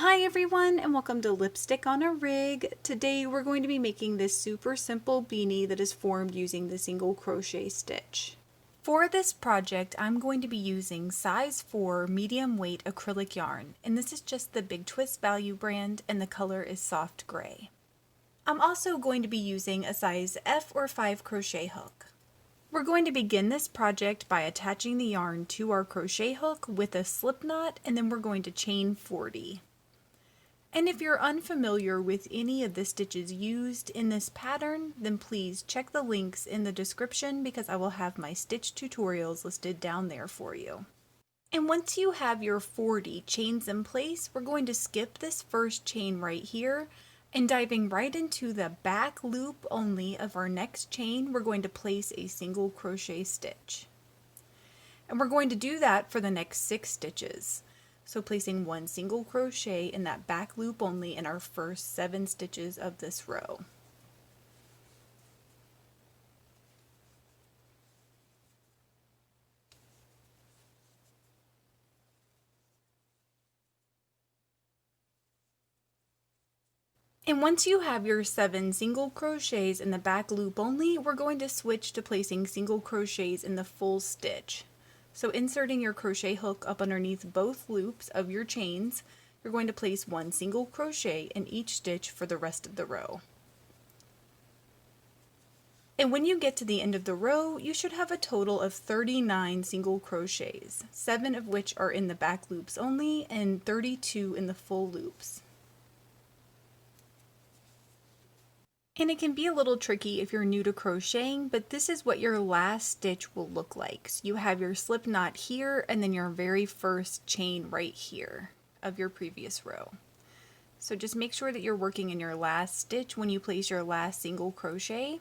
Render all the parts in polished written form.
Hi everyone and welcome to Lipstick on a Rig. Today we're going to be making this super simple beanie that is formed using the single crochet stitch. For this project I'm going to be using size 4 medium weight acrylic yarn, and this is just the Big Twist Value brand and the color is soft gray. I'm also going to be using a size F or 5 crochet hook. We're going to begin this project by attaching the yarn to our crochet hook with a slip knot, and then we're going to chain 40. And if you're unfamiliar with any of the stitches used in this pattern, then please check the links in the description because I will have my stitch tutorials listed down there for you. And once you have your 40 chains in place, we're going to skip this first chain right here, and diving right into the back loop only of our next chain, we're going to place a single crochet stitch. And we're going to do that for the next 6 stitches. So placing one single crochet in that back loop only in our first 7 stitches of this row. And once you have your 7 single crochets in the back loop only, we're going to switch to placing single crochets in the full stitch. So inserting your crochet hook up underneath both loops of your chains, you're going to place one single crochet in each stitch for the rest of the row. And when you get to the end of the row, you should have a total of 39 single crochets, 7 of which are in the back loops only and 32 in the full loops. And it can be a little tricky if you're new to crocheting, but this is what your last stitch will look like. So you have your slip knot here and then your very first chain right here of your previous row. So just make sure that you're working in your last stitch when you place your last single crochet.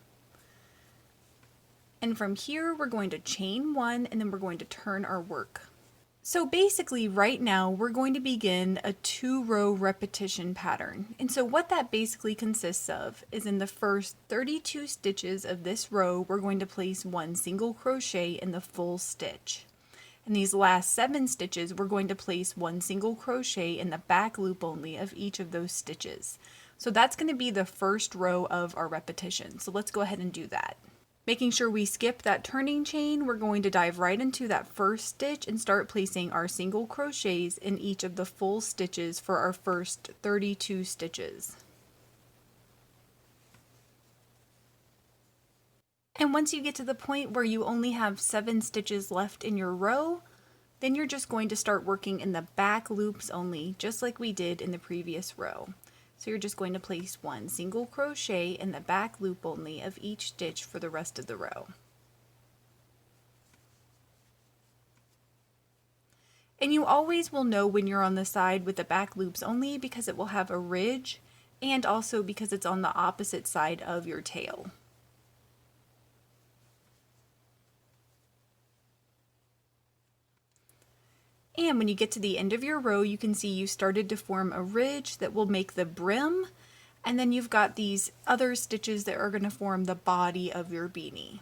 And from here we're going to chain 1 and then we're going to turn our work. So basically right now we're going to begin a 2-row repetition pattern. And so what that basically consists of is in the first 32 stitches of this row we're going to place one single crochet in the full stitch. In these last 7 stitches we're going to place one single crochet in the back loop only of each of those stitches. So that's going to be the first row of our repetition. So let's go ahead and do that. Making sure we skip that turning chain, we're going to dive right into that first stitch and start placing our single crochets in each of the full stitches for our first 32 stitches. And once you get to the point where you only have 7 stitches left in your row, then you're just going to start working in the back loops only, just like we did in the previous row. So you're just going to place one single crochet in the back loop only of each stitch for the rest of the row. And you always will know when you're on the side with the back loops only because it will have a ridge, and also because it's on the opposite side of your tail. And when you get to the end of your row, you can see you started to form a ridge that will make the brim, and then you've got these other stitches that are going to form the body of your beanie.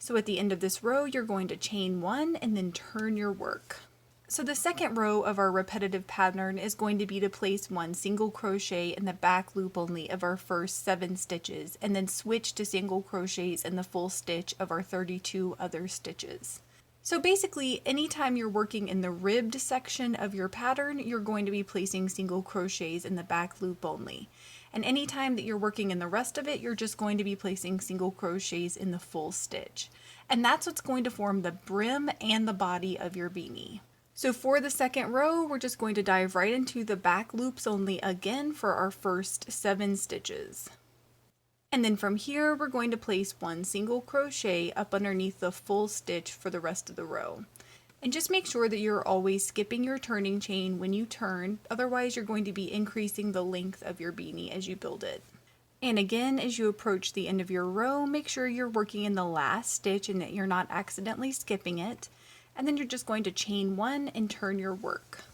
So at the end of this row, you're going to chain 1 and then turn your work. So the second row of our repetitive pattern is going to be to place one single crochet in the back loop only of our first 7 stitches, and then switch to single crochets in the full stitch of our 32 other stitches. So basically, anytime you're working in the ribbed section of your pattern, you're going to be placing single crochets in the back loop only. And anytime that you're working in the rest of it, you're just going to be placing single crochets in the full stitch. And that's what's going to form the brim and the body of your beanie. So for the second row, we're just going to dive right into the back loops only again for our first 7 stitches. And then from here, we're going to place one single crochet up underneath the full stitch for the rest of the row. And just make sure that you're always skipping your turning chain when you turn, otherwise you're going to be increasing the length of your beanie as you build it. And again, as you approach the end of your row, make sure you're working in the last stitch and that you're not accidentally skipping it. And then you're just going to chain 1 and turn your work.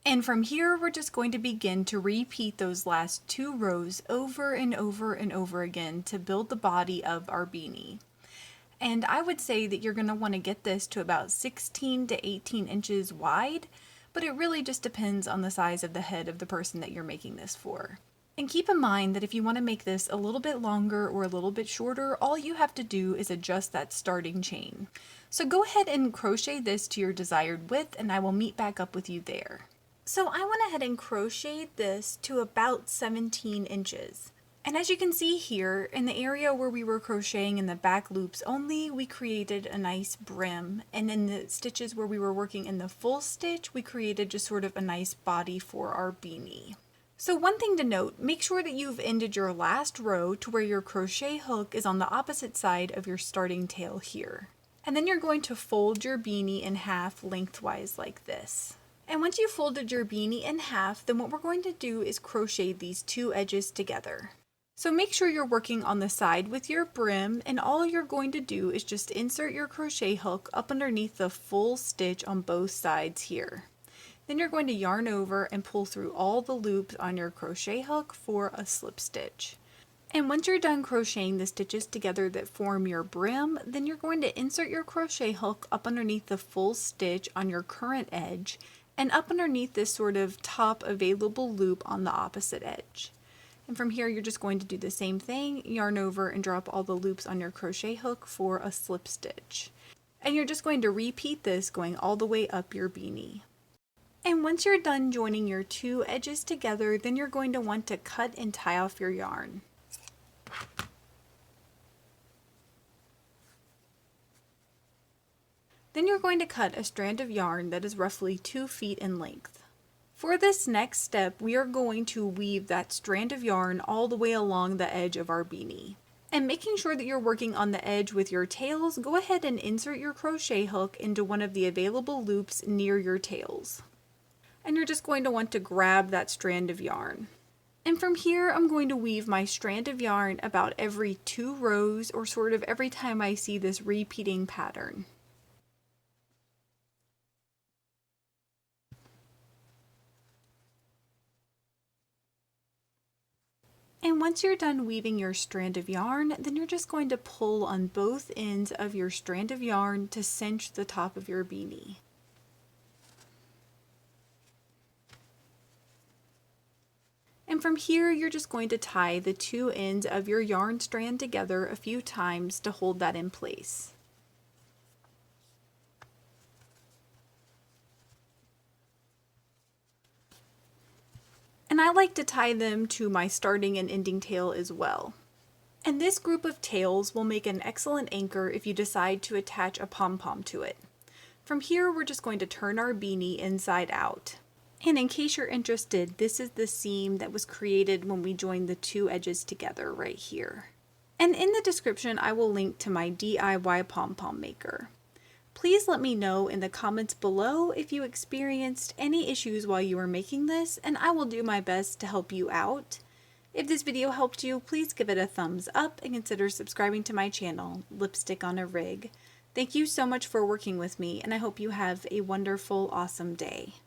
And from here, we're just going to begin to repeat those last 2 rows over and over and over again to build the body of our beanie. And I would say that you're going to want to get this to about 16 to 18 inches wide, but it really just depends on the size of the head of the person that you're making this for. And keep in mind that if you want to make this a little bit longer or a little bit shorter, all you have to do is adjust that starting chain. So go ahead and crochet this to your desired width, and I will meet back up with you there. So I went ahead and crocheted this to about 17 inches. And as you can see here, in the area where we were crocheting in the back loops only, we created a nice brim. And in the stitches where we were working in the full stitch, we created just sort of a nice body for our beanie. So one thing to note, make sure that you've ended your last row to where your crochet hook is on the opposite side of your starting tail here. And then you're going to fold your beanie in half lengthwise like this. And once you've folded your beanie in half, then what we're going to do is crochet these two edges together. So make sure you're working on the side with your brim, and all you're going to do is just insert your crochet hook up underneath the full stitch on both sides here. Then you're going to yarn over and pull through all the loops on your crochet hook for a slip stitch. And once you're done crocheting the stitches together that form your brim, then you're going to insert your crochet hook up underneath the full stitch on your current edge and up underneath this sort of top available loop on the opposite edge. And from here you're just going to do the same thing, yarn over and drop all the loops on your crochet hook for a slip stitch. And you're just going to repeat this going all the way up your beanie. And once you're done joining your two edges together, then you're going to want to cut and tie off your yarn. Then you're going to cut a strand of yarn that is roughly 2 feet in length. For this next step, we are going to weave that strand of yarn all the way along the edge of our beanie. And making sure that you're working on the edge with your tails, go ahead and insert your crochet hook into one of the available loops near your tails. And you're just going to want to grab that strand of yarn. And from here, I'm going to weave my strand of yarn about every 2 rows, or sort of every time I see this repeating pattern. And once you're done weaving your strand of yarn, then you're just going to pull on both ends of your strand of yarn to cinch the top of your beanie. And from here, you're just going to tie the 2 ends of your yarn strand together a few times to hold that in place. And I like to tie them to my starting and ending tail as well. And this group of tails will make an excellent anchor if you decide to attach a pom-pom to it. From here, we're just going to turn our beanie inside out. And in case you're interested, this is the seam that was created when we joined the 2 edges together right here. And in the description, I will link to my DIY pom-pom maker. Please let me know in the comments below if you experienced any issues while you were making this, and I will do my best to help you out. If this video helped you, please give it a thumbs up and consider subscribing to my channel, Lipstick on a Rig. Thank you so much for working with me, and I hope you have a wonderful, awesome day.